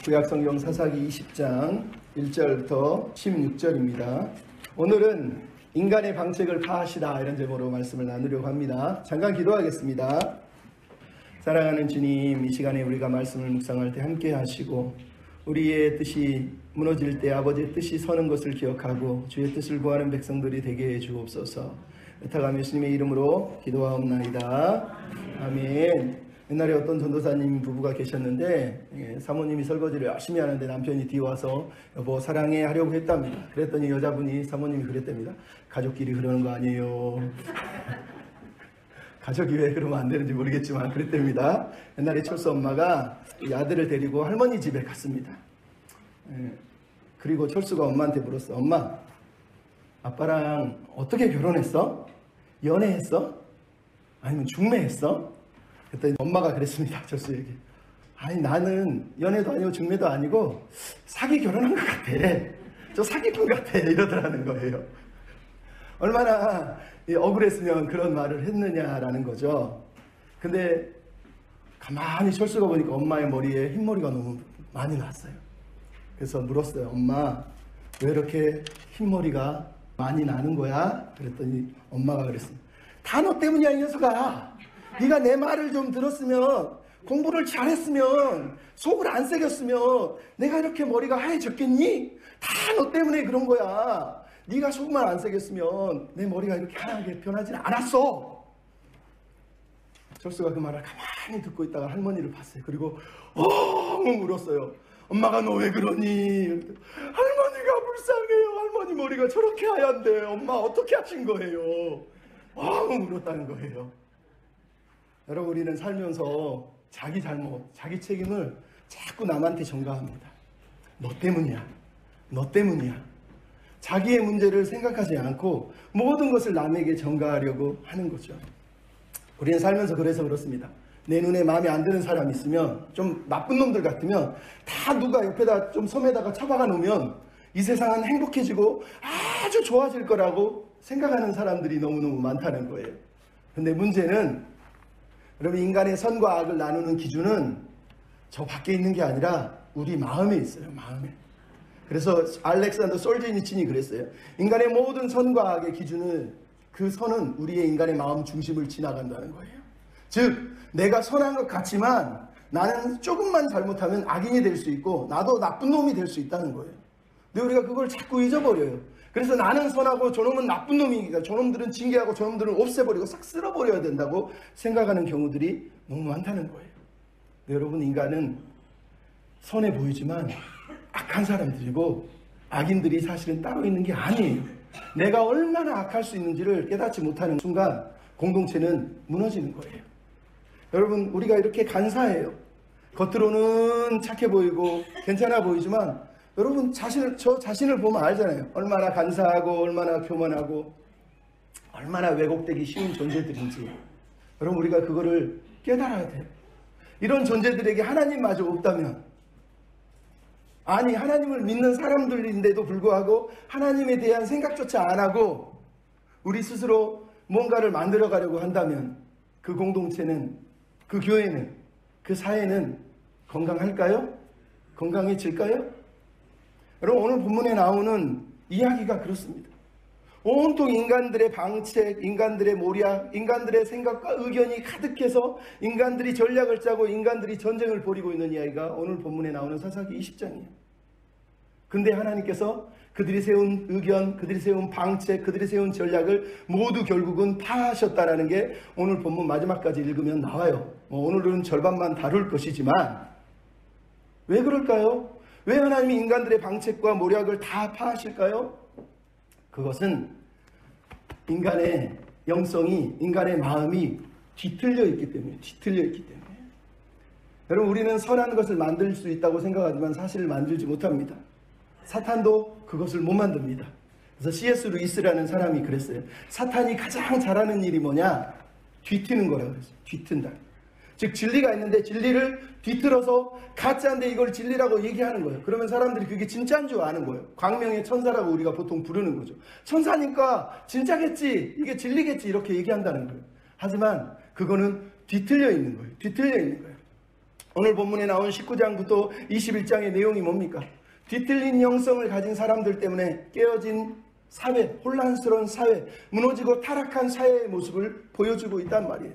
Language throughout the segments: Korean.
구약성경 사사기 20장 1절부터 16절입니다. 오늘은 인간의 방책을 파하시다 이런 제목으로 말씀을 나누려고 합니다. 잠깐 기도하겠습니다. 사랑하는 주님, 이 시간에 우리가 말씀을 묵상할 때 함께 하시고 우리의 뜻이 무너질 때 아버지의 뜻이 서는 것을 기억하고 주의 뜻을 구하는 백성들이 되게 해 주옵소서. 부탁하며 예수님의 이름으로 기도하옵나이다. 아멘. 옛날에 어떤 전도사님 부부가 계셨는데 사모님이 설거지를 열심히 하는데 남편이 뒤와서 여보 사랑해 하려고 했답니다. 그랬더니 여자분이 사모님이 그랬답니다. 가족끼리 그러는 거 아니에요. 가족이 왜 그러면 안 되는지 모르겠지만 그랬답니다. 옛날에 철수 엄마가 이 아들을 데리고 할머니 집에 갔습니다. 그리고 철수가 엄마한테 물었어. 엄마, 아빠랑 어떻게 결혼했어? 연애했어? 아니면 중매했어? 그랬더니 엄마가 그랬습니다. 철수에게. 아니 나는 연애도 아니고 중매도 아니고 사기 결혼한 것 같아. 저 사기꾼 같아. 이러더라는 거예요. 얼마나 억울했으면 그런 말을 했느냐라는 거죠. 근데 가만히 철수가 보니까 엄마의 머리에 흰머리가 너무 많이 났어요. 그래서 물었어요. 엄마, 왜 이렇게 흰머리가 많이 나는 거야? 그랬더니 엄마가 그랬습니다. 다 너 때문이야, 이 녀석아. 네가 내 말을 좀 들었으면, 공부를 잘했으면, 속을 안 새겼으면 내가 이렇게 머리가 하얘졌겠니? 다 너 때문에 그런 거야. 네가 속만 안 새겼으면 내 머리가 이렇게 하얗게 변하지는 않았어. 철수가 그 말을 가만히 듣고 있다가 할머니를 봤어요. 그리고 엉엉 울었어요. 엄마가 너 왜 그러니? 할머니가 불쌍해요. 할머니 머리가 저렇게 하얀데 엄마 어떻게 하신 거예요? 엉엉 울었다는 거예요. 여러분, 우리는 살면서 자기 잘못, 자기 책임을 자꾸 남한테 전가합니다. 너 때문이야. 너 때문이야. 자기의 문제를 생각하지 않고 모든 것을 남에게 전가하려고 하는 거죠. 우리는 살면서 그래서 그렇습니다. 내 눈에 마음에 안 드는 사람이 있으면, 좀 나쁜 놈들 같으면 다 누가 옆에다 좀 섬에다가 처박아 놓으면 이 세상은 행복해지고 아주 좋아질 거라고 생각하는 사람들이 너무너무 많다는 거예요. 근데 문제는 여러분, 인간의 선과 악을 나누는 기준은 저 밖에 있는 게 아니라 우리 마음에 있어요. 마음에. 그래서 알렉산더 솔제니친이 그랬어요. 인간의 모든 선과 악의 기준은, 그 선은 우리의 인간의 마음 중심을 지나간다는 거예요. 즉 내가 선한 것 같지만 나는 조금만 잘못하면 악인이 될 수 있고 나도 나쁜 놈이 될 수 있다는 거예요. 근데 우리가 그걸 자꾸 잊어버려요. 그래서 나는 선하고 저놈은 나쁜 놈이니까 저놈들은 징계하고 저놈들은 없애버리고 싹 쓸어버려야 된다고 생각하는 경우들이 너무 많다는 거예요. 근데 여러분, 인간은 선해 보이지만 악한 사람들이고 악인들이 사실은 따로 있는 게 아니에요. 내가 얼마나 악할 수 있는지를 깨닫지 못하는 순간 공동체는 무너지는 거예요. 여러분, 우리가 이렇게 간사해요. 겉으로는 착해 보이고 괜찮아 보이지만 여러분, 저 자신을 보면 알잖아요. 얼마나 간사하고 얼마나 교만하고 얼마나 왜곡되기 쉬운 존재들인지. 여러분, 우리가 그거를 깨달아야 돼요. 이런 존재들에게 하나님마저 없다면, 아니 하나님을 믿는 사람들인데도 불구하고 하나님에 대한 생각조차 안 하고 우리 스스로 뭔가를 만들어 가려고 한다면 그 공동체는, 그 교회는, 그 사회는 건강할까요? 건강해질까요? 여러분, 오늘 본문에 나오는 이야기가 그렇습니다. 온통 인간들의 방책, 인간들의 모략, 인간들의 생각과 의견이 가득해서 인간들이 전략을 짜고 인간들이 전쟁을 벌이고 있는 이야기가 오늘 본문에 나오는 사사기 20장이에요. 근데 하나님께서 그들이 세운 의견, 그들이 세운 방책, 그들이 세운 전략을 모두 결국은 파하셨다라는 게 오늘 본문 마지막까지 읽으면 나와요. 오늘은 절반만 다룰 것이지만 왜 그럴까요? 왜 하나님이 인간들의 방책과 모략을 다 파하실까요? 그것은 인간의 영성이, 인간의 마음이 뒤틀려 있기 때문에, 여러분, 우리는 선한 것을 만들 수 있다고 생각하지만 사실 만들지 못합니다. 사탄도 그것을 못 만듭니다. 그래서 C.S. 루이스라는 사람이 그랬어요. 사탄이 가장 잘하는 일이 뭐냐? 뒤트는 거라고 그랬어요. 뒤튼다. 즉 진리가 있는데 진리를 뒤틀어서 가짜인데 이걸 진리라고 얘기하는 거예요. 그러면 사람들이 그게 진짜인 줄 아는 거예요. 광명의 천사라고 우리가 보통 부르는 거죠. 천사니까 진짜겠지, 이게 진리겠지, 이렇게 얘기한다는 거예요. 하지만 그거는 뒤틀려 있는 거예요. 오늘 본문에 나온 19장부터 21장의 내용이 뭡니까? 뒤틀린 영성을 가진 사람들 때문에 깨어진 사회, 혼란스러운 사회, 무너지고 타락한 사회의 모습을 보여주고 있단 말이에요.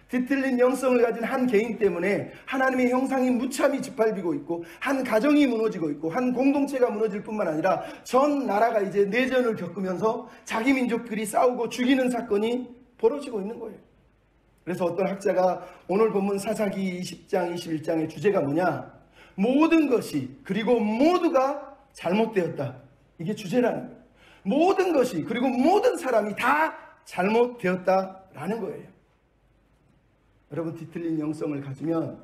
뒤틀린 영성을 가진 한 개인 때문에 하나님의 형상이 무참히 짓밟히고 있고, 한 가정이 무너지고 있고, 한 공동체가 무너질 뿐만 아니라 전 나라가 이제 내전을 겪으면서 자기 민족끼리 싸우고 죽이는 사건이 벌어지고 있는 거예요. 그래서 어떤 학자가 오늘 본문 사사기 20장, 21장의 주제가 뭐냐? 모든 것이 그리고 모두가 잘못되었다. 이게 주제라는 거예요. 모든 것이 그리고 모든 사람이 다 잘못되었다라는 거예요. 여러분, 뒤틀린 영성을 가지면,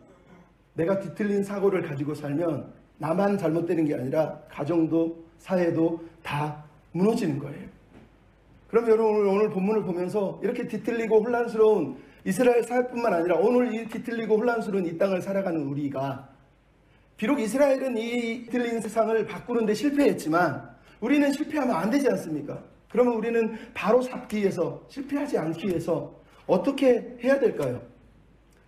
내가 뒤틀린 사고를 가지고 살면 나만 잘못되는 게 아니라 가정도 사회도 다 무너지는 거예요. 그럼 여러분, 오늘 본문을 보면서 이렇게 뒤틀리고 혼란스러운 이스라엘 사회뿐만 아니라 오늘 이 뒤틀리고 혼란스러운 이 땅을 살아가는 우리가, 비록 이스라엘은 이 뒤틀린 세상을 바꾸는 데 실패했지만 우리는 실패하면 안 되지 않습니까? 그러면 우리는 바로 잡기 위해서, 실패하지 않기 위해서 어떻게 해야 될까요?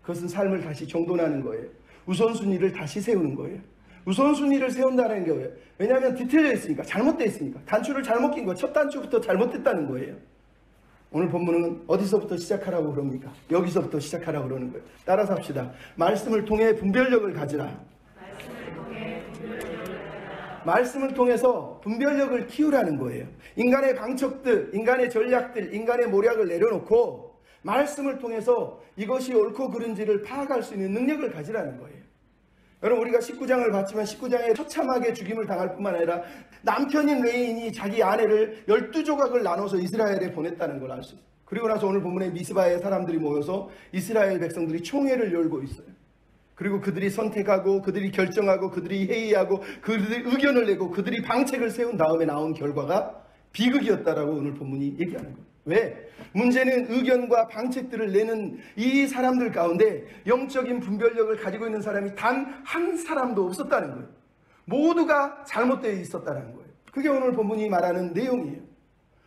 그것은 삶을 다시 정돈하는 거예요. 우선순위를 다시 세우는 거예요. 우선순위를 세운다는 게 뭐예요? 왜냐하면 뒤틀려 있으니까, 잘못되어 있으니까. 단추를 잘못 낀 거예요. 첫 단추부터 잘못됐다는 거예요. 오늘 본문은 어디서부터 시작하라고 그럽니까? 여기서부터 시작하라고 그러는 거예요. 따라서 합시다. 말씀을 통해 분별력을 가지라. 말씀을 통해서 분별력을 키우라는 거예요. 인간의 방책들, 인간의 전략들, 인간의 모략을 내려놓고 말씀을 통해서 이것이 옳고 그른지를 파악할 수 있는 능력을 가지라는 거예요. 여러분, 우리가 19장을 봤지만 19장에 처참하게 죽임을 당할 뿐만 아니라 남편인 레인이 자기 아내를 12조각을 나눠서 이스라엘에 보냈다는 걸 알 수 있어요. 그리고 나서 오늘 본문에 미스바에 사람들이 모여서 이스라엘 백성들이 총회를 열고 있어요. 그리고 그들이 선택하고, 그들이 결정하고, 그들이 회의하고, 그들이 의견을 내고, 그들이 방책을 세운 다음에 나온 결과가 비극이었다라고 오늘 본문이 얘기하는 거예요. 왜? 문제는 의견과 방책들을 내는 이 사람들 가운데 영적인 분별력을 가지고 있는 사람이 단 한 사람도 없었다는 거예요. 모두가 잘못되어 있었다는 거예요. 그게 오늘 본문이 말하는 내용이에요.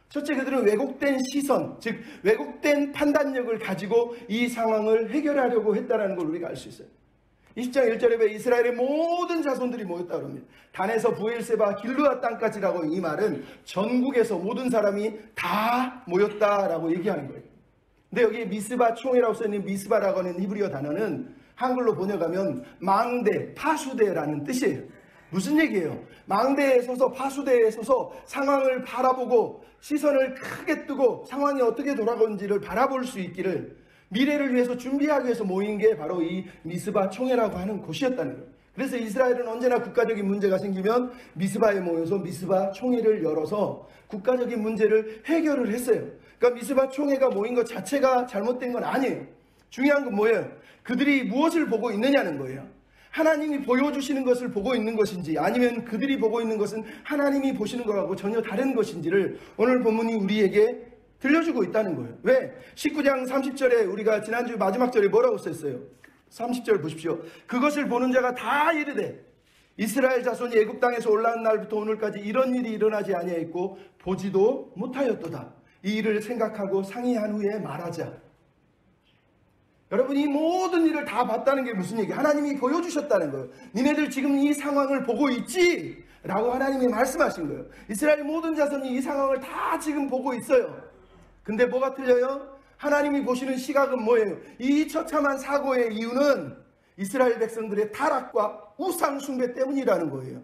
첫째, 그들은 왜곡된 시선, 즉 왜곡된 판단력을 가지고 이 상황을 해결하려고 했다는 걸 우리가 알 수 있어요. 20장 1절에 왜 이스라엘의 모든 자손들이 모였다고 합니다. 단에서 부엘세바 길르앗 땅까지라고, 이 말은 전국에서 모든 사람이 다 모였다라고 얘기하는 거예요. 근데 여기 미스바 총회라고 써있는 미스바라고 하는 히브리어 단어는 한글로 번역하면 망대, 파수대라는 뜻이에요. 무슨 얘기예요? 망대에 서서, 파수대에 서서 상황을 바라보고 시선을 크게 뜨고 상황이 어떻게 돌아가는지를 바라볼 수 있기를, 미래를 위해서 준비하기 위해서 모인 게 바로 이 미스바 총회라고 하는 곳이었다는 거예요. 그래서 이스라엘은 언제나 국가적인 문제가 생기면 미스바에 모여서 미스바 총회를 열어서 국가적인 문제를 해결을 했어요. 그러니까 미스바 총회가 모인 것 자체가 잘못된 건 아니에요. 중요한 건 뭐예요? 그들이 무엇을 보고 있느냐는 거예요. 하나님이 보여주시는 것을 보고 있는 것인지, 아니면 그들이 보고 있는 것은 하나님이 보시는 것하고 전혀 다른 것인지를 오늘 본문이 우리에게 들려주고 있다는 거예요. 왜? 19장 30절에 우리가 지난주 마지막 절에 뭐라고 썼어요? 30절 보십시오. 그것을 보는 자가 다 이르되 이스라엘 자손이 애굽 땅에서 올라온 날부터 오늘까지 이런 일이 일어나지 아니하였고 보지도 못하였도다. 이 일을 생각하고 상의한 후에 말하자. 여러분, 이 모든 일을 다 봤다는 게 무슨 얘기예요? 하나님이 보여주셨다는 거예요. 니네들 지금 이 상황을 보고 있지? 라고 하나님이 말씀하신 거예요. 이스라엘 모든 자손이 이 상황을 다 지금 보고 있어요. 근데 뭐가 틀려요? 하나님이 보시는 시각은 뭐예요? 이 처참한 사고의 이유는 이스라엘 백성들의 타락과 우상 숭배 때문이라는 거예요.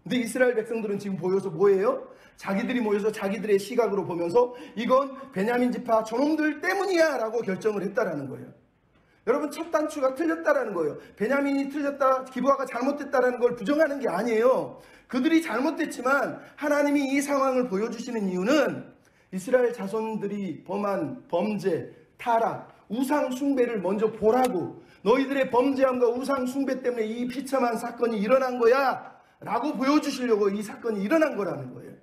근데 이스라엘 백성들은 지금 보여서 뭐예요? 자기들이 모여서 자기들의 시각으로 보면서 이건 베냐민 지파 저놈들 때문이야 라고 결정을 했다라는 거예요. 여러분, 첫 단추가 틀렸다라는 거예요. 베냐민이 틀렸다, 기브아가 잘못됐다라는 걸 부정하는 게 아니에요. 그들이 잘못됐지만 하나님이 이 상황을 보여주시는 이유는 이스라엘 자손들이 범한 범죄, 타락, 우상 숭배를 먼저 보라고, 너희들의 범죄함과 우상 숭배 때문에 이 비참한 사건이 일어난 거야 라고 보여주시려고 이 사건이 일어난 거라는 거예요.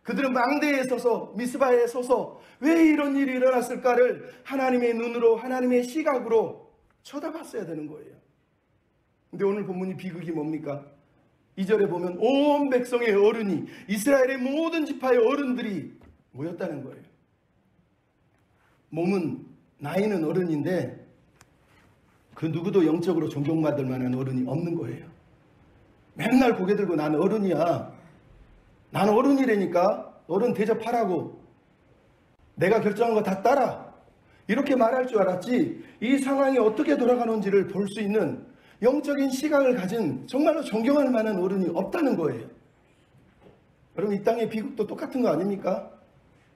그들은 망대에 서서, 미스바에 서서 왜 이런 일이 일어났을까를 하나님의 눈으로, 하나님의 시각으로 쳐다봤어야 되는 거예요. 근데 오늘 본문이 비극이 뭡니까? 2절에 보면 온 백성의 어른이, 이스라엘의 모든 지파의 어른들이 모였다는 거예요. 몸은, 나이는 어른인데 그 누구도 영적으로 존경받을 만한 어른이 없는 거예요. 맨날 고개 들고 나는 어른이야. 나는 어른이라니까 어른 대접하라고. 내가 결정한 거 다 따라. 이렇게 말할 줄 알았지 이 상황이 어떻게 돌아가는지를 볼 수 있는 영적인 시각을 가진 정말로 존경할 만한 어른이 없다는 거예요. 여러분 이 땅의 비극도 똑같은 거 아닙니까?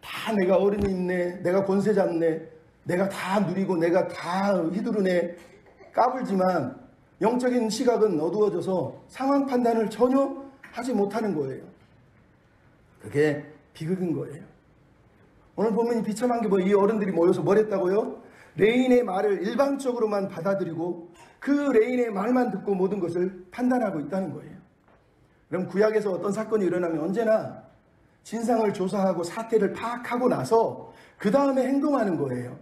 다 내가 어른이 있네, 내가 권세 잡네, 내가 다 누리고 내가 다 휘두르네 까불지만 영적인 시각은 어두워져서 상황 판단을 전혀 하지 못하는 거예요. 그게 비극인 거예요. 오늘 보면 비참한 게 이 어른들이 모여서 뭘 했다고요? 레인의 말을 일방적으로만 받아들이고 그 레인의 말만 듣고 모든 것을 판단하고 있다는 거예요. 그럼 구약에서 어떤 사건이 일어나면 언제나 진상을 조사하고 사태를 파악하고 나서 그 다음에 행동하는 거예요.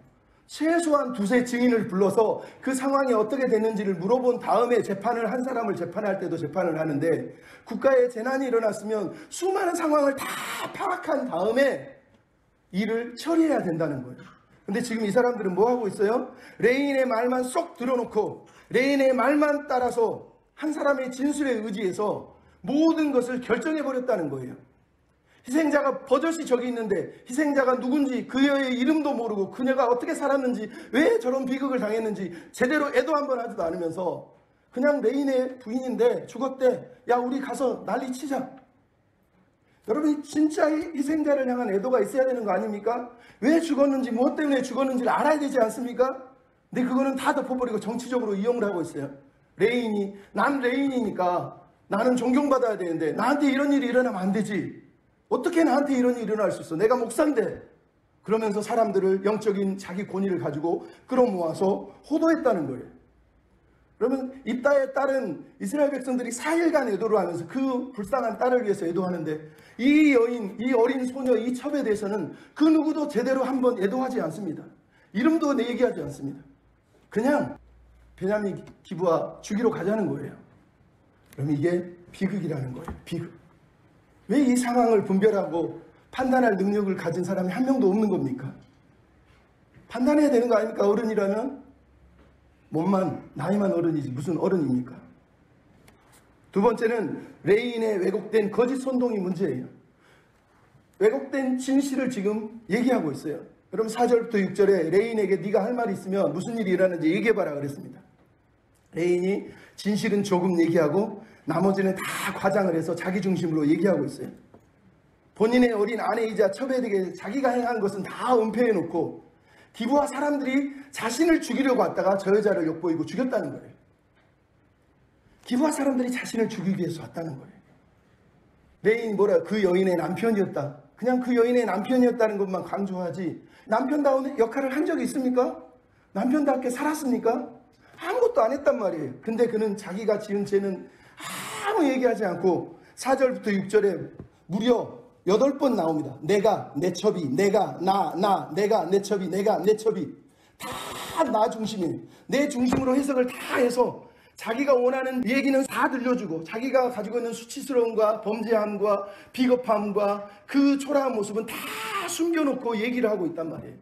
최소한 두세 증인을 불러서 그 상황이 어떻게 됐는지를 물어본 다음에 재판을 한 사람을 재판할 때도 재판을 하는데 국가에 재난이 일어났으면 수많은 상황을 다 파악한 다음에 일을 처리해야 된다는 거예요. 근데 지금 이 사람들은 뭐 하고 있어요? 레인의 말만 쏙 들어놓고 레인의 말만 따라서 한 사람의 진술에 의지해서 모든 것을 결정해버렸다는 거예요. 희생자가 버젓이 저기 있는데 희생자가 누군지 그녀의 이름도 모르고 그녀가 어떻게 살았는지 왜 저런 비극을 당했는지 제대로 애도 한번 하지도 않으면서 그냥 레인의 부인인데 죽었대. 야 우리 가서 난리 치자. 여러분 진짜 희생자를 향한 애도가 있어야 되는 거 아닙니까? 왜 죽었는지 무엇 때문에 죽었는지를 알아야 되지 않습니까? 근데 그거는 다 덮어버리고 정치적으로 이용을 하고 있어요. 레인이 난 레인이니까 나는 존경받아야 되는데 나한테 이런 일이 일어나면 안 되지. 어떻게 나한테 이런 일이 일어날 수 있어? 내가 목사인데. 그러면서 사람들을 영적인 자기 권위를 가지고 끌어모아서 호도했다는 거예요. 그러면 입다의 딸은 이스라엘 백성들이 4일간 애도를 하면서 그 불쌍한 딸을 위해서 애도하는데 이 여인, 이 어린 소녀, 이 첩에 대해서는 그 누구도 제대로 한번 애도하지 않습니다. 이름도 얘기하지 않습니다. 그냥 베냐민 기브아 죽이러 가자는 거예요. 그럼 이게 비극이라는 거예요. 비극. 왜 이 상황을 분별하고 판단할 능력을 가진 사람이 한 명도 없는 겁니까? 판단해야 되는 거 아닙니까? 어른이라면 몸만 나이만 어른이지 무슨 어른입니까? 두 번째는 레인의 왜곡된 거짓 선동이 문제예요. 왜곡된 진실을 지금 얘기하고 있어요. 여러분 4절부터 6절에 레인에게 네가 할 말이 있으면 무슨 일이 일어나는지 얘기해봐라 그랬습니다. 레인이 진실은 조금 얘기하고 나머지는 다 과장을 해서 자기 중심으로 얘기하고 있어요. 본인의 어린 아내이자 첩에게 자기가 행한 것은 다 은폐해놓고 기브아 사람들이 자신을 죽이려고 왔다가 저 여자를 엿보이고 죽였다는 거예요. 기브아 사람들이 자신을 죽이기 위해서 왔다는 거예요. 레인이 뭐라 그 여인의 남편이었다. 그냥 그 여인의 남편이었다는 것만 강조하지 남편다운 역할을 한 적이 있습니까? 남편답게 살았습니까? 아무것도 안 했단 말이에요. 근데 그는 자기가 지은 죄는 아무 얘기하지 않고 4절부터 6절에 무려 8번 나옵니다. 내가 내 첩이, 내가 내가 내 첩이, 내가 내 첩이 다 나 중심이에요. 내 중심으로 해석을 다 해서 자기가 원하는 얘기는 다 들려주고 자기가 가지고 있는 수치스러움과 범죄함과 비겁함과 그 초라한 모습은 다 숨겨놓고 얘기를 하고 있단 말이에요.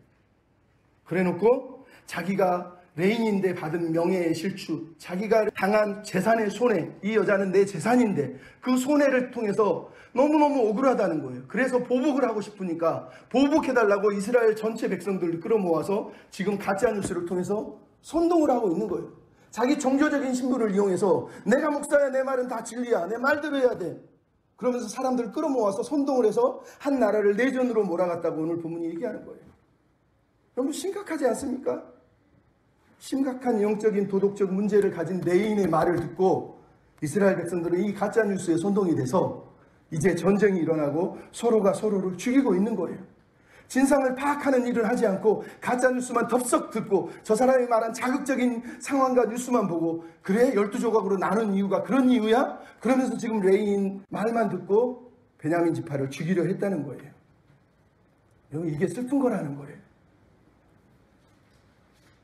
그래놓고 자기가 레인인데 받은 명예의 실추, 자기가 당한 재산의 손해, 이 여자는 내 재산인데 그 손해를 통해서 너무너무 억울하다는 거예요. 그래서 보복을 하고 싶으니까 보복해달라고 이스라엘 전체 백성들을 끌어모아서 지금 가짜뉴스를 통해서 선동을 하고 있는 거예요. 자기 종교적인 신분을 이용해서 내가 목사야, 내 말은 다 진리야, 내 말대로 해야 돼. 그러면서 사람들을 끌어모아서 선동을 해서 한 나라를 내전으로 몰아갔다고 오늘 본문이 얘기하는 거예요. 너무 심각하지 않습니까? 심각한 영적인 도덕적 문제를 가진 레인의 말을 듣고 이스라엘 백성들은 이 가짜뉴스에 선동이 돼서 이제 전쟁이 일어나고 서로가 서로를 죽이고 있는 거예요. 진상을 파악하는 일을 하지 않고 가짜뉴스만 덥석 듣고 저 사람이 말한 자극적인 상황과 뉴스만 보고 그래 12조각으로 나눈 이유가 그런 이유야? 그러면서 지금 레인 말만 듣고 베냐민 지파를 죽이려 했다는 거예요. 여러분 이게 슬픈 거라는 거예요.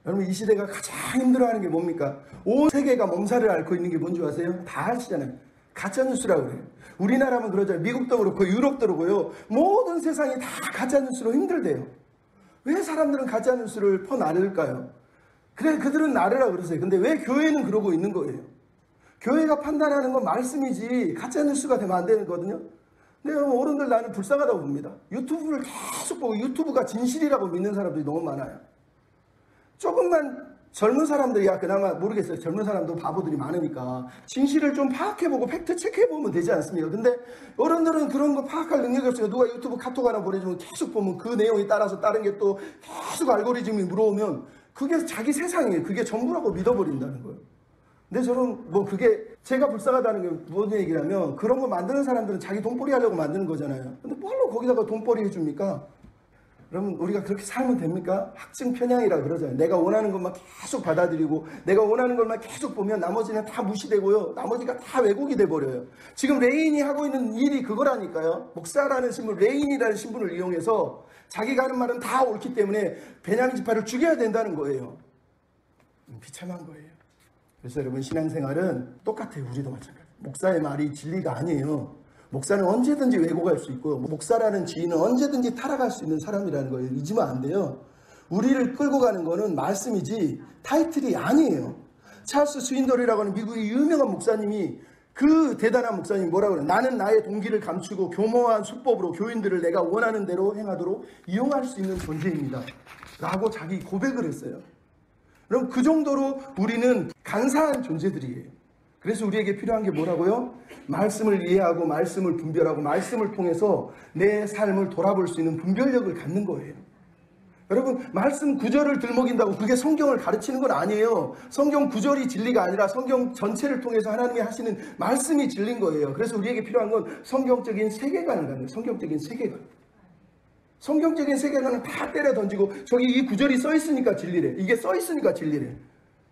여러분 이 시대가 가장 힘들어하는 게 뭡니까? 온 세계가 몸살을 앓고 있는 게 뭔지 아세요? 다 아시잖아요. 가짜뉴스라고 그래요. 우리나라면 그러잖아요. 미국도 그렇고 유럽도 그렇고요. 모든 세상이 다 가짜뉴스로 힘들대요. 왜 사람들은 가짜뉴스를 퍼나를까요? 그래, 그들은 나르라 그러세요. 근데 왜 교회는 그러고 있는 거예요? 교회가 판단하는 건 말씀이지 가짜뉴스가 되면 안 되는 거거든요. 근데 여러분, 어른들 나는 불쌍하다고 봅니다. 유튜브를 계속 보고 유튜브가 진실이라고 믿는 사람들이 너무 많아요. 조금만 젊은 사람들이야 그나마 모르겠어요. 젊은 사람도 바보들이 많으니까 진실을 좀 파악해보고 팩트 체크해보면 되지 않습니까? 근데 어른들은 그런 거 파악할 능력이 없어요. 누가 유튜브 카톡 하나 보내주면 계속 보면 그 내용에 따라서 다른 게 또 계속 알고리즘이 물어오면 그게 자기 세상이에요. 그게 전부라고 믿어버린다는 거예요. 근데 저는 뭐 그게 제가 불쌍하다는 게 무슨 얘기냐면 그런 거 만드는 사람들은 자기 돈벌이 하려고 만드는 거잖아요. 근데 뭘로 거기다가 돈벌이 해줍니까? 그러면 우리가 그렇게 살면 됩니까? 확증 편향이라 그러잖아요. 내가 원하는 것만 계속 받아들이고 내가 원하는 것만 계속 보면 나머지는 다 무시되고요. 나머지가 다 왜곡이 돼버려요. 지금 레인이 하고 있는 일이 그거라니까요. 목사라는 신분, 레인이라는 신분을 이용해서 자기가 하는 말은 다 옳기 때문에 베냐민 지파를 죽여야 된다는 거예요. 비참한 거예요. 그래서 여러분, 신앙생활은 똑같아요. 우리도 마찬가지. 목사의 말이 진리가 아니에요. 목사는 언제든지 왜곡할 수 있고요. 목사라는 지위는 언제든지 타락할 수 있는 사람이라는 거예요. 잊으면 안 돼요. 우리를 끌고 가는 거는 말씀이지 타이틀이 아니에요. 찰스 스윈돌이라고 하는 미국의 유명한 목사님이, 그 대단한 목사님이 뭐라고 그래요? 나는 나의 동기를 감추고 교모한 수법으로 교인들을 내가 원하는 대로 행하도록 이용할 수 있는 존재입니다 라고 자기 고백을 했어요. 그럼 그 정도로 우리는 간사한 존재들이에요. 그래서 우리에게 필요한 게 뭐라고요? 말씀을 이해하고 말씀을 분별하고 말씀을 통해서 내 삶을 돌아볼 수 있는 분별력을 갖는 거예요. 여러분, 말씀 구절을 들먹인다고 그게 성경을 가르치는 건 아니에요. 성경 구절이 진리가 아니라 성경 전체를 통해서 하나님이 하시는 말씀이 진리인 거예요. 그래서 우리에게 필요한 건 성경적인 세계관을 갖는 거예요. 성경적인 세계관. 성경적인 세계관은 다 때려 던지고 저기 이 구절이 써 있으니까 진리래. 이게 써 있으니까 진리래.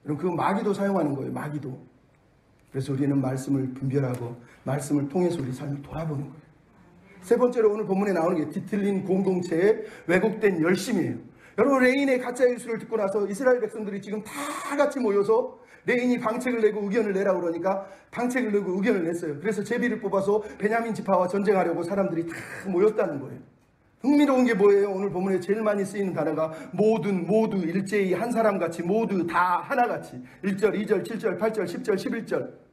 그럼 그 마귀도 사용하는 거예요. 마귀도. 그래서 우리는 말씀을 분별하고 말씀을 통해서 우리 삶을 돌아보는 거예요. 세 번째로 오늘 본문에 나오는 게 뒤틀린 공동체의 왜곡된 열심이에요. 여러분, 레인의 가짜 뉴스를 듣고 나서 이스라엘 백성들이 지금 다 같이 모여서 레인이 방책을 내고 의견을 내라고 그러니까 방책을 내고 의견을 냈어요. 그래서 제비를 뽑아서 베냐민 지파와 전쟁하려고 사람들이 다 모였다는 거예요. 흥미로운 게 뭐예요? 오늘 본문에 제일 많이 쓰이는 단어가 모두 일제히 한 사람같이 모두 다 하나같이 1절, 2절, 7절, 8절, 10절, 11절.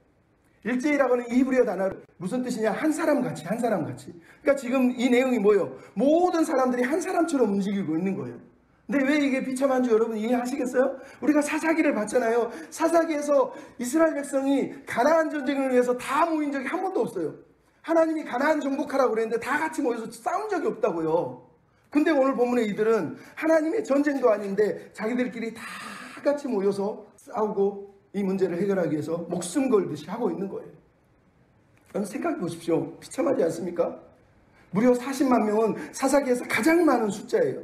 일제히라고 하는 이 히브리어 단어 무슨 뜻이냐? 한 사람같이, 한 사람같이. 그러니까 지금 이 내용이 뭐예요? 모든 사람들이 한 사람처럼 움직이고 있는 거예요. 근데 왜 이게 비참한 줄 여러분 이해하시겠어요? 우리가 사사기를 봤잖아요. 사사기에서 이스라엘 백성이 가나안 전쟁을 위해서 다 모인 적이 한 번도 없어요. 하나님이 가나안 정복하라고 그랬는데 다 같이 모여서 싸운 적이 없다고요. 근데 오늘 본문의 이들은 하나님의 전쟁도 아닌데 자기들끼리 다 같이 모여서 싸우고 이 문제를 해결하기 위해서 목숨 걸듯이 하고 있는 거예요. 여러분 생각해 보십시오. 비참하지 않습니까? 무려 40만 명은 사사기에서 가장 많은 숫자예요.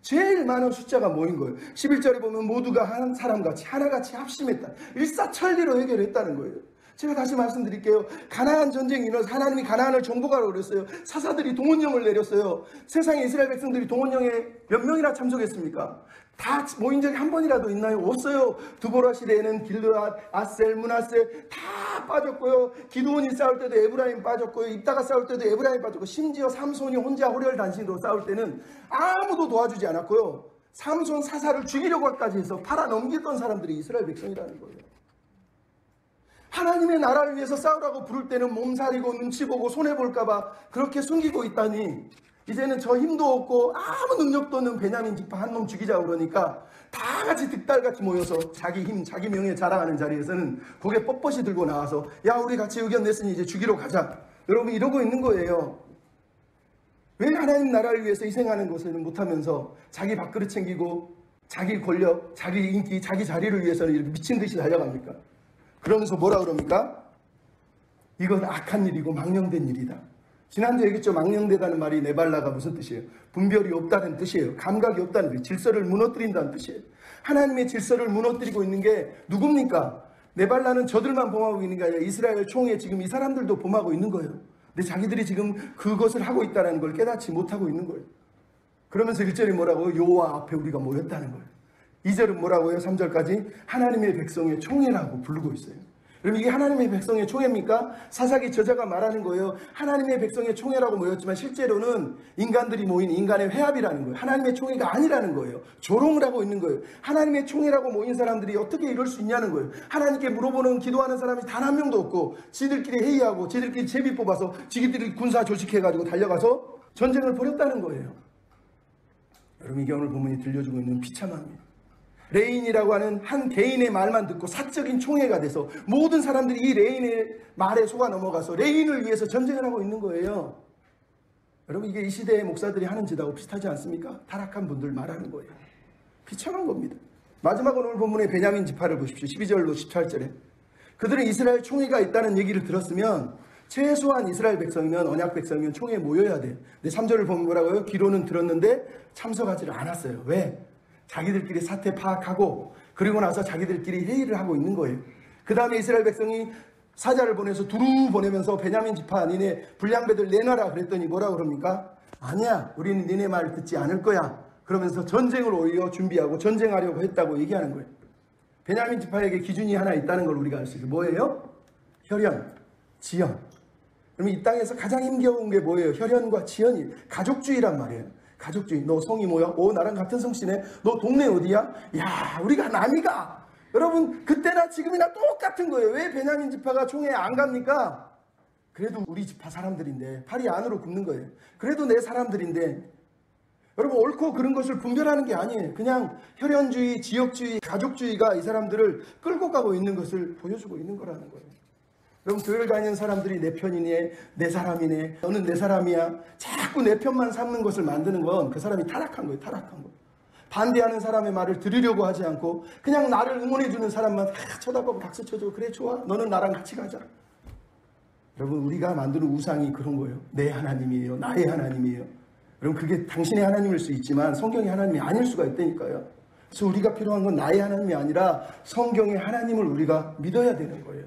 제일 많은 숫자가 모인 거예요. 11절에 보면 모두가 한 사람같이 하나같이 합심했다. 일사천리로 해결했다는 거예요. 제가 다시 말씀드릴게요. 가나안 전쟁이 일어나서 하나님이 가나안을 정복하라고 그랬어요. 사사들이 동원령을 내렸어요. 세상에 이스라엘 백성들이 동원령에 몇 명이나 참석했습니까? 다 모인 적이 한 번이라도 있나요? 없어요. 두보라 시대에는 길르앗, 아셀, 므낫세 다 빠졌고요. 기드온이 싸울 때도 에브라임 빠졌고요. 입다가 싸울 때도 에브라임 빠졌고, 심지어 삼손이 혼자 호렬단신으로 싸울 때는 아무도 도와주지 않았고요. 삼손 사사를 죽이려고까지 해서 팔아넘겼던 사람들이 이스라엘 백성이라는 거예요. 하나님의 나라를 위해서 싸우라고 부를 때는 몸살이고 눈치 보고 손해볼까봐 그렇게 숨기고 있다니, 이제는 저 힘도 없고 아무 능력도 없는 베냐민 지파 한 놈 죽이자고 그러니까 다 같이 득달같이 모여서 자기 힘, 자기 명예 자랑하는 자리에서는 고개 뻣뻣이 들고 나와서 야, 우리 같이 의견 냈으니 이제 죽이러 가자. 여러분 이러고 있는 거예요. 왜 하나님 나라를 위해서 희생하는 것을 못하면서 자기 밥그릇 챙기고 자기 권력, 자기 인기, 자기 자리를 위해서는 이렇게 미친 듯이 달려갑니까? 그러면서 뭐라 그럽니까? 이건 악한 일이고 망령된 일이다. 지난주에 얘기했죠. 망령되다는 말이 네발라가 무슨 뜻이에요? 분별이 없다는 뜻이에요. 감각이 없다는 뜻이에요. 질서를 무너뜨린다는 뜻이에요. 하나님의 질서를 무너뜨리고 있는 게 누굽니까? 네발라는 저들만 범하고 있는 게 아니라 이스라엘 총회 지금 이 사람들도 범하고 있는 거예요. 근데 자기들이 지금 그것을 하고 있다는 걸 깨닫지 못하고 있는 거예요. 그러면서 1절이 뭐라고요? 여호와 앞에 우리가 모였다는 거예요. 2절은 뭐라고요? 3절까지 하나님의 백성의 총회라고 부르고 있어요. 그럼 이게 하나님의 백성의 총회입니까? 사사기 저자가 말하는 거예요. 하나님의 백성의 총회라고 모였지만 실제로는 인간들이 모인 인간의 회합이라는 거예요. 하나님의 총회가 아니라는 거예요. 조롱을 하고 있는 거예요. 하나님의 총회라고 모인 사람들이 어떻게 이럴 수 있냐는 거예요. 하나님께 물어보는 기도하는 사람이 단 한 명도 없고 지들끼리 회의하고 지들끼리 제비 뽑아서 지들끼리 군사 조직해가지고 달려가서 전쟁을 벌였다는 거예요. 여러분, 이게 오늘 본문이 들려주고 있는 비참함이에요. 레인이라고 하는 한 개인의 말만 듣고 사적인 총회가 돼서 모든 사람들이 이 레인의 말에 속아 넘어가서 레인을 위해서 전쟁을 하고 있는 거예요. 여러분, 이게 이 시대의 목사들이 하는 짓하고 비슷하지 않습니까? 타락한 분들 말하는 거예요. 비참한 겁니다. 마지막으로 오늘 본문의 베냐민 지파를 보십시오. 12절로 18절에 그들은 이스라엘 총회가 있다는 얘기를 들었으면 최소한 이스라엘 백성이면 언약 백성이면 총회에 모여야 돼. 근데 3절을 보면 뭐라고요? 기로는 들었는데 참석하지를 않았어요. 왜? 자기들끼리 사태 파악하고 그리고 나서 자기들끼리 회의를 하고 있는 거예요. 그 다음에 이스라엘 백성이 사자를 보내서 두루 보내면서 베냐민 지파 니네 불량배들 내놔라 그랬더니 뭐라 그럽니까? 아니야, 우리는 니네 말 듣지 않을 거야. 그러면서 전쟁을 오히려 준비하고 전쟁하려고 했다고 얘기하는 거예요. 베냐민 지파에게 기준이 하나 있다는 걸 우리가 알 수 있어요. 뭐예요? 혈연, 지연. 그러면 이 땅에서 가장 힘겨운 게 뭐예요? 혈연과 지연이 가족주의란 말이에요. 가족주의. 너 성이 뭐야? 나랑 같은 성씨네. 너 동네 어디야? 야, 우리가 남이가. 여러분, 그때나 지금이나 똑같은 거예요. 왜 베냐민 지파가 총회에 안 갑니까? 그래도 우리 지파 사람들인데 팔이 안으로 굽는 거예요. 그래도 내 사람들인데. 여러분, 옳고 그른 것을 분별하는 게 아니에요. 그냥 혈연주의, 지역주의, 가족주의가 이 사람들을 끌고 가고 있는 것을 보여주고 있는 거라는 거예요. 여러분, 교회를 다니는 사람들이 내 편이네, 내 사람이네, 너는 내 사람이야. 자꾸 내 편만 삼는 것을 만드는 건 그 사람이 타락한 거예요. 타락한 거. 반대하는 사람의 말을 들으려고 하지 않고 그냥 나를 응원해주는 사람만 쳐다보고 박수 쳐줘. 그래, 좋아. 너는 나랑 같이 가자. 여러분, 우리가 만드는 우상이 그런 거예요. 내 하나님이에요. 나의 하나님이에요. 여러분, 그게 당신의 하나님일 수 있지만 성경의 하나님이 아닐 수가 있다니까요. 그래서 우리가 필요한 건 나의 하나님이 아니라 성경의 하나님을 우리가 믿어야 되는 거예요.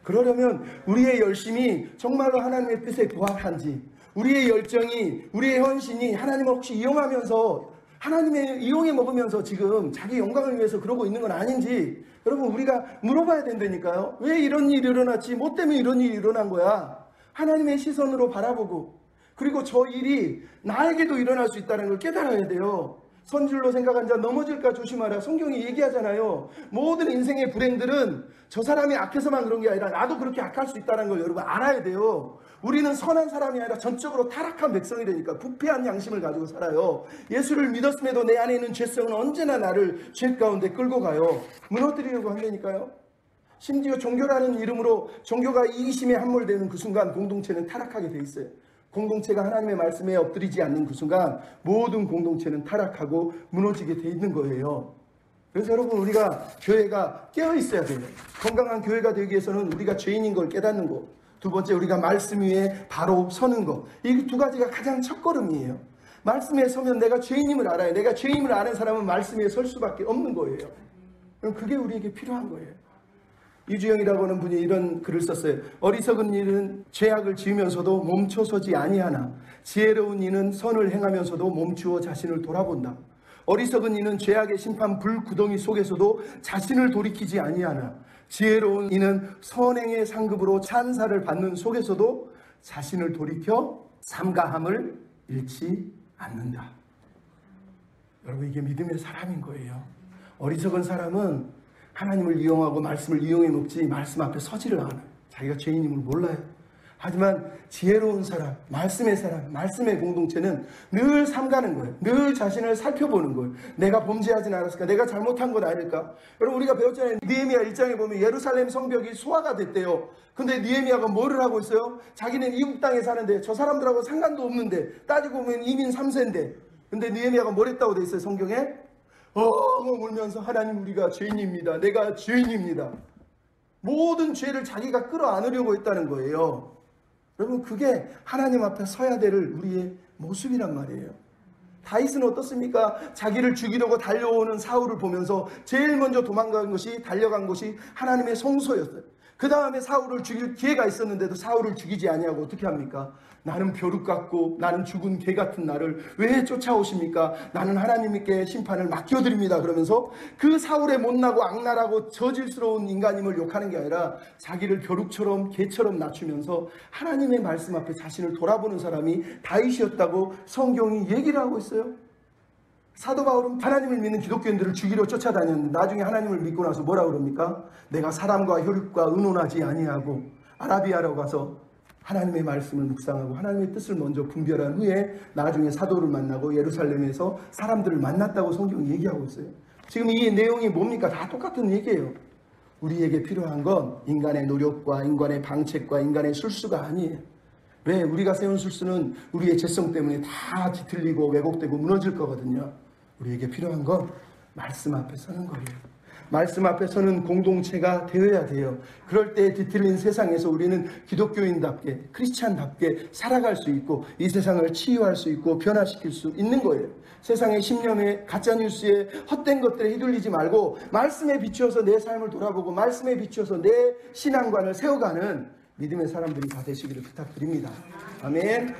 그러려면 우리의 열심이 정말로 하나님의 뜻에 부합한지, 우리의 열정이, 우리의 헌신이 하나님을 혹시 이용하면서 하나님의 이용해 먹으면서 지금 자기 영광을 위해서 그러고 있는 건 아닌지 여러분, 우리가 물어봐야 된다니까요. 왜 이런 일이 일어났지? 뭐 때문에 이런 일이 일어난 거야? 하나님의 시선으로 바라보고, 그리고 저 일이 나에게도 일어날 수 있다는 걸 깨달아야 돼요. 선줄로 생각한 자 넘어질까 조심하라. 성경이 얘기하잖아요. 모든 인생의 불행들은 저 사람이 악해서만 그런 게 아니라 나도 그렇게 악할 수 있다는 걸 여러분 알아야 돼요. 우리는 선한 사람이 아니라 전적으로 타락한 백성이라니까. 부패한 양심을 가지고 살아요. 예수를 믿었음에도 내 안에 있는 죄성은 언제나 나를 죄 가운데 끌고 가요. 무너뜨리려고 한다니까요. 심지어 종교라는 이름으로 종교가 이기심에 함몰되는 그 순간 공동체는 타락하게 돼 있어요. 공동체가 하나님의 말씀에 엎드리지 않는 그 순간 모든 공동체는 타락하고 무너지게 돼 있는 거예요. 그래서 여러분, 우리가 교회가 깨어 있어야 돼요. 건강한 교회가 되기 위해서는 우리가 죄인인 걸 깨닫는 거, 두 번째 우리가 말씀 위에 바로 서는 거, 이 두 가지가 가장 첫걸음이에요. 말씀 위에 서면 내가 죄인임을 알아요. 내가 죄인임을 아는 사람은 말씀 위에 설 수밖에 없는 거예요. 그럼 그게 우리에게 필요한 거예요. 유주영이라고 하는 분이 이런 글을 썼어요. 어리석은 이는 죄악을 지으면서도 멈춰서지 아니하나 지혜로운 이는 선을 행하면서도 멈추어 자신을 돌아본다. 어리석은 이는 죄악의 심판 불구덩이 속에서도 자신을 돌이키지 아니하나 지혜로운 이는 선행의 상급으로 찬사를 받는 속에서도 자신을 돌이켜 삼가함을 잃지 않는다. 여러분, 이게 믿음의 사람인 거예요. 어리석은 사람은 하나님을 이용하고 말씀을 이용해 먹지 말씀 앞에 서지를 않아요. 자기가 죄인임을 몰라요. 하지만 지혜로운 사람, 말씀의 사람, 말씀의 공동체는 늘 삼가는 거예요. 늘 자신을 살펴보는 거예요. 내가 범죄하진 않았을까? 내가 잘못한 건 아닐까? 여러분, 우리가 배웠잖아요. 느헤미야 1장에 보면 예루살렘 성벽이 소화가 됐대요. 근데 느헤미야가 뭐를 하고 있어요? 자기는 이국 땅에 사는데 저 사람들하고 상관도 없는데 따지고 보면 이민 3세인데, 근데 느헤미야가 뭘 했다고 돼 있어요? 성경에? 울면서 하나님, 우리가 죄인입니다. 내가 죄인입니다. 모든 죄를 자기가 끌어안으려고 했다는 거예요. 여러분, 그게 하나님 앞에 서야 될 우리의 모습이란 말이에요. 다윗은 어떻습니까? 자기를 죽이려고 달려오는 사울을 보면서 제일 먼저 도망간 것이, 달려간 것이 하나님의 성소였어요. 그 다음에 사울을 죽일 기회가 있었는데도 사울을 죽이지 아니하고 어떻게 합니까? 나는 벼룩 같고 나는 죽은 개 같은 나를 왜 쫓아오십니까? 나는 하나님께 심판을 맡겨드립니다. 그러면서 그 사울의 못나고 악랄하고 저질스러운 인간임을 욕하는 게 아니라 자기를 벼룩처럼 개처럼 낮추면서 하나님의 말씀 앞에 자신을 돌아보는 사람이 다윗이었다고 성경이 얘기를 하고 있어요. 사도 바울은 하나님을 믿는 기독교인들을 죽이러 쫓아다녔는데 나중에 하나님을 믿고 나서 뭐라 그럽니까? 내가 사람과 혈육과 의논하지 아니하고 아라비아로 가서 하나님의 말씀을 묵상하고 하나님의 뜻을 먼저 분별한 후에 나중에 사도를 만나고 예루살렘에서 사람들을 만났다고 성경이 얘기하고 있어요. 지금 이 내용이 뭡니까? 다 똑같은 얘기예요. 우리에게 필요한 건 인간의 노력과 인간의 방책과 인간의 술수가 아니에요. 왜? 우리가 세운 술수는 우리의 죄성 때문에 다 뒤틀리고 왜곡되고 무너질 거거든요. 우리에게 필요한 건 말씀 앞에 서는 거예요. 말씀 앞에 서는 공동체가 되어야 돼요. 그럴 때 뒤틀린 세상에서 우리는 기독교인답게 크리스찬답게 살아갈 수 있고 이 세상을 치유할 수 있고 변화시킬 수 있는 거예요. 세상의 신념에 가짜뉴스에 헛된 것들에 휘둘리지 말고 말씀에 비추어서 내 삶을 돌아보고 말씀에 비추어서 내 신앙관을 세워가는 믿음의 사람들이 다 되시기를 부탁드립니다. 아멘.